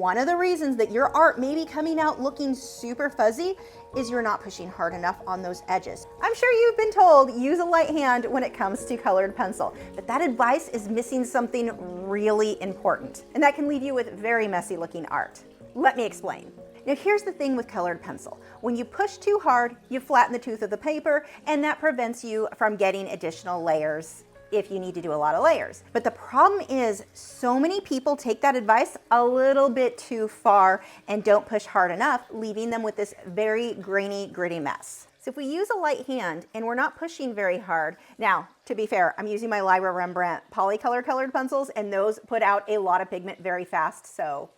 One of the reasons that your art may be coming out looking super fuzzy is you're not pushing hard enough on those edges. I'm sure you've been told use a light hand when it comes to colored pencil, but that advice is missing something really important, and that can leave you with very messy looking art. Let me explain. Now here's the thing with colored pencil. When you push too hard, you flatten the tooth of the paper, and that prevents you from getting additional layers if you need to do a lot of layers. But the problem is so many people take that advice a little bit too far and don't push hard enough, leaving them with this very grainy, gritty mess. So if we use a light hand and we're not pushing very hard, now to be fair, I'm using my Lyra Rembrandt Polycolor colored pencils, and those put out a lot of pigment very fast, so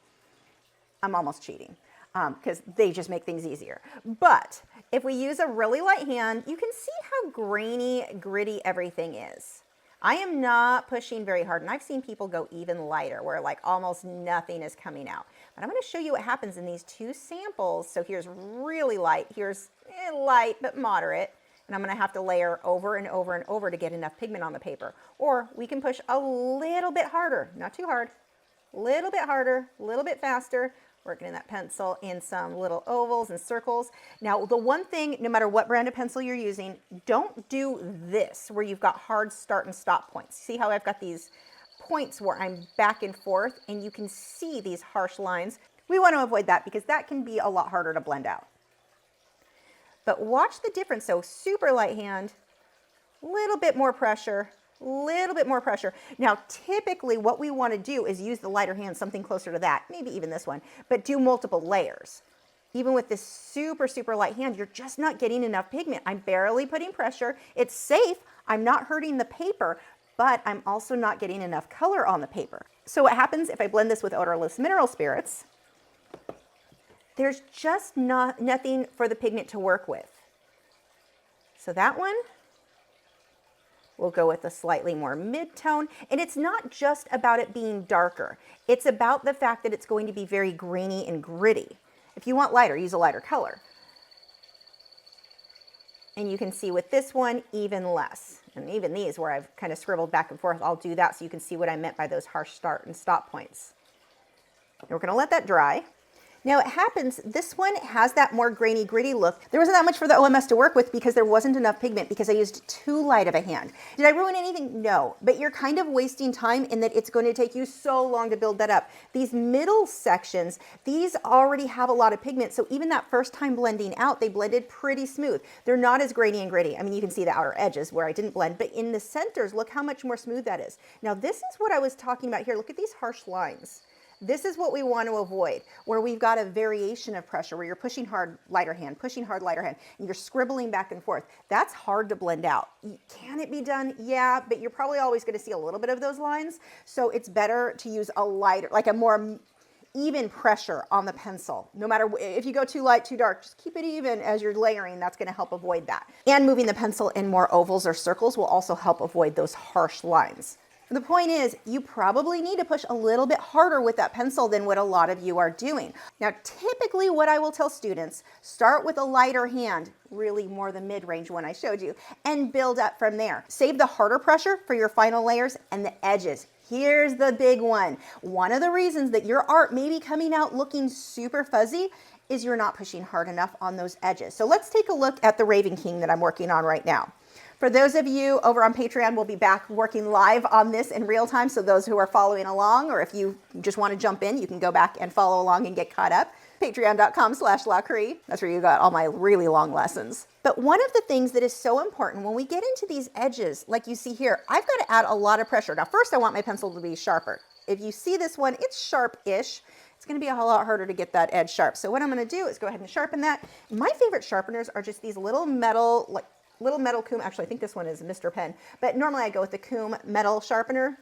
I'm almost cheating because they just make things easier. But if we use a really light hand, you can see how grainy, gritty everything is. I am not pushing very hard, and I've seen people go even lighter where like almost nothing is coming out. But I'm going to show you what happens in these two samples. So here's really light, here's light but moderate, and I'm going to have to layer over and over and over to get enough pigment on the paper. Or we can push a little bit harder, not too hard, a little bit harder, a little bit faster, working in that pencil in some little ovals and circles. Now, the one thing, no matter what brand of pencil you're using, don't do this where you've got hard start and stop points. See how I've got these points where I'm back and forth and you can see these harsh lines? We want to avoid that because that can be a lot harder to blend out. But watch the difference. So super light hand, little bit more pressure, little bit more pressure. Now, typically what we want to do is use the lighter hand, something closer to that, maybe even this one, but do multiple layers. Even with this super, super light hand, you're just not getting enough pigment. I'm barely putting pressure. It's safe. I'm not hurting the paper, but I'm also not getting enough color on the paper. So what happens if I blend this with odorless mineral spirits? There's just nothing for the pigment to work with. So that one, we'll go with a slightly more mid-tone. And it's not just about it being darker. It's about the fact that it's going to be very grainy and gritty. If you want lighter, use a lighter color. And you can see with this one, even less. And even these where I've kind of scribbled back and forth, I'll do that so you can see what I meant by those harsh start and stop points. And we're going to let that dry. Now it happens, this one has that more grainy, gritty look. There wasn't that much for the OMS to work with because there wasn't enough pigment because I used too light of a hand. Did I ruin anything? No, but you're kind of wasting time in that it's going to take you so long to build that up. These middle sections, these already have a lot of pigment, so even that first time blending out, they blended pretty smooth. They're not as grainy and gritty. I mean, you can see the outer edges where I didn't blend, but in the centers, look how much more smooth that is. Now this is what I was talking about here. Look at these harsh lines. This is what we want to avoid, where we've got a variation of pressure, where you're pushing hard, lighter hand, pushing hard, lighter hand, and you're scribbling back and forth. That's hard to blend out. Can it be done? Yeah, but you're probably always going to see a little bit of those lines. So it's better to use a lighter, like a more even pressure on the pencil. No matter if you go too light, too dark, just keep it even as you're layering. That's going to help avoid that. And moving the pencil in more ovals or circles will also help avoid those harsh lines. The point is, you probably need to push a little bit harder with that pencil than what a lot of you are doing. Now, typically what I will tell students, start with a lighter hand, really more the mid-range one I showed you, and build up from there. Save the harder pressure for your final layers and the edges. Here's the big one. One of the reasons that your art may be coming out looking super fuzzy is you're not pushing hard enough on those edges. So let's take a look at the Raven King that I'm working on right now. For those of you over on Patreon, we'll be back working live on this in real time. So those who are following along, or if you just want to jump in, you can go back and follow along and get caught up. Patreon.com/Lachri. That's where you got all my really long lessons. But one of the things that is so important when we get into these edges, like you see here, I've got to add a lot of pressure. Now, first I want my pencil to be sharper. If you see this one, it's sharp-ish. It's going to be a whole lot harder to get that edge sharp. So what I'm going to do is go ahead and sharpen that. My favorite sharpeners are just these little metal, little metal comb. Actually, I think this one is Mr. Pen, but normally I go with the comb metal sharpener.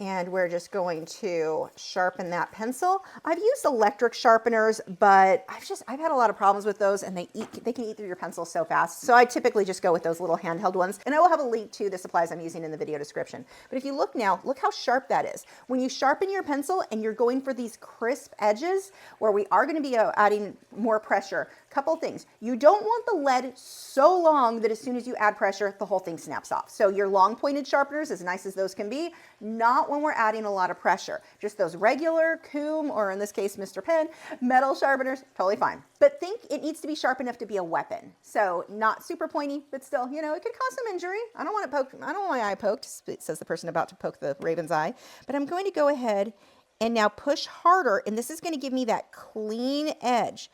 And we're just going to sharpen that pencil. I've used electric sharpeners, but I've had a lot of problems with those, and they can eat through your pencil so fast. So I typically just go with those little handheld ones. And I will have a link to the supplies I'm using in the video description. But if you look now, look how sharp that is. When you sharpen your pencil and you're going for these crisp edges where we are going to be adding more pressure, couple things. You don't want the lead so long that as soon as you add pressure, the whole thing snaps off. So your long pointed sharpeners, as nice as those can be, not not when we're adding a lot of pressure. Just those regular Coom, or in this case, Mr. Penn, metal sharpeners, totally fine. But think it needs to be sharp enough to be a weapon. So not super pointy, but still, you know, it could cause some injury. I don't want it poked. I don't want my eye poked, says the person about to poke the raven's eye. But I'm going to go ahead and now push harder, and this is going to give me that clean edge.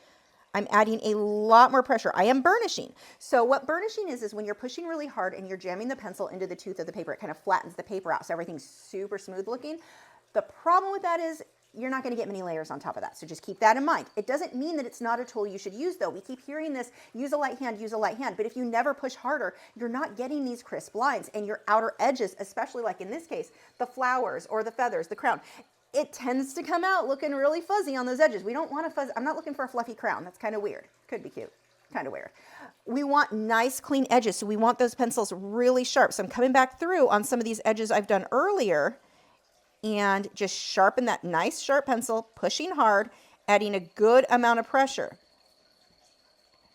I'm adding a lot more pressure. I am burnishing. So what burnishing is when you're pushing really hard and you're jamming the pencil into the tooth of the paper, it kind of flattens the paper out so everything's super smooth looking. The problem with that is you're not going to get many layers on top of that. So just keep that in mind. It doesn't mean that it's not a tool you should use though. We keep hearing this, use a light hand, use a light hand. But if you never push harder, you're not getting these crisp lines, and your outer edges, especially like in this case, the flowers or the feathers, the crown, it tends to come out looking really fuzzy on those edges. We don't want a fuzzy. I'm not looking for a fluffy crown. That's kind of weird. Could be cute. Kind of weird. We want nice, clean edges. So we want those pencils really sharp. So I'm coming back through on some of these edges I've done earlier and just sharpen that nice sharp pencil, pushing hard, adding a good amount of pressure.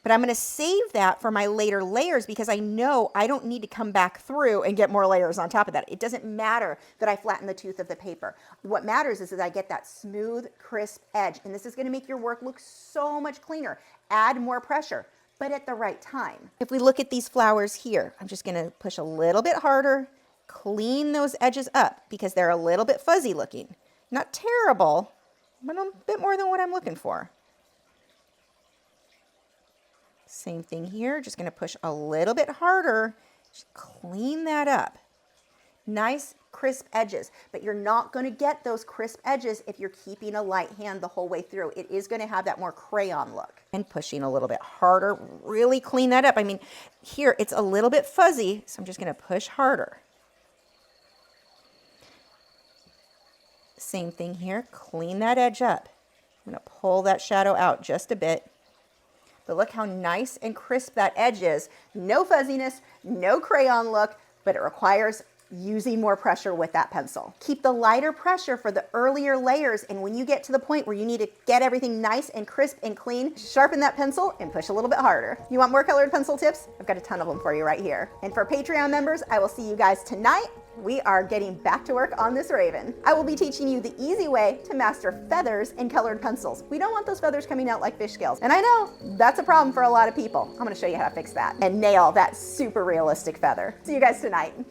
But I'm going to save that for my later layers because I know I don't need to come back through and get more layers on top of that. It doesn't matter that I flatten the tooth of the paper. What matters is that I get that smooth, crisp edge. And this is going to make your work look so much cleaner. Add more pressure, but at the right time. If we look at these flowers here, I'm just going to push a little bit harder, clean those edges up because they're a little bit fuzzy looking. Not terrible, but a bit more than what I'm looking for. Same thing here, just going to push a little bit harder, just clean that up. Nice crisp edges, but you're not going to get those crisp edges if you're keeping a light hand the whole way through. It is going to have that more crayon look. And pushing a little bit harder, really clean that up. I mean, here it's a little bit fuzzy, so I'm just going to push harder. Same thing here, clean that edge up. I'm going to pull that shadow out just a bit. But look how nice and crisp that edge is. No fuzziness, no crayon look, but it requires using more pressure with that pencil. Keep the lighter pressure for the earlier layers, and when you get to the point where you need to get everything nice and crisp and clean, sharpen that pencil and push a little bit harder. You want more colored pencil tips? I've got a ton of them for you right here. And for Patreon members, I will see you guys tonight. We are getting back to work on this raven. I will be teaching you the easy way to master feathers and colored pencils. We don't want those feathers coming out like fish scales. And I know that's a problem for a lot of people. I'm gonna show you how to fix that and nail that super realistic feather. See you guys tonight.